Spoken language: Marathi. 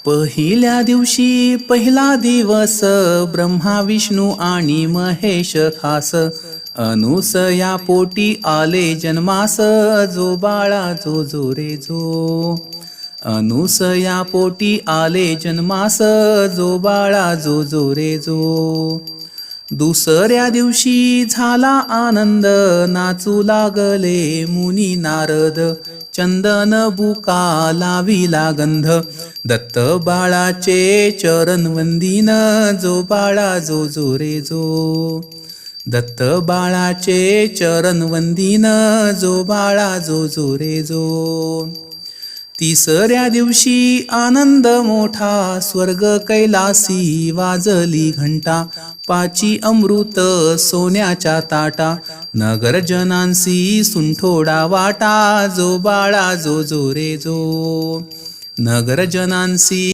पहिल्या दिवशी पहिला दिवस ब्रह्मा विष्णू आणि महेश खास अनुसया पोटी आले जन्मास जो बाळा जो जो रे जो अनुसया पोटी आले जन्मास जो बाळा जो जो रे जो दुसऱ्या दिवशी झाला आनंद नाचू लागले मुनी नारद चंदन बुका लाविला गंध दत्त बाळाचे चरण वंदीन जो बाळा जो जो रे जो दत्त बाळाचे चरण वंदीन जो बाळा जो जो रे जो तिसऱ्या दिवशी आनंद मोठा स्वर्ग कैलासी वाजली घंटा पाची अमृत सोन्याच्या ताटा नगर जनांसी सुंठोडा वाटा जो बाळा जो जो रे जो नगर जनांसी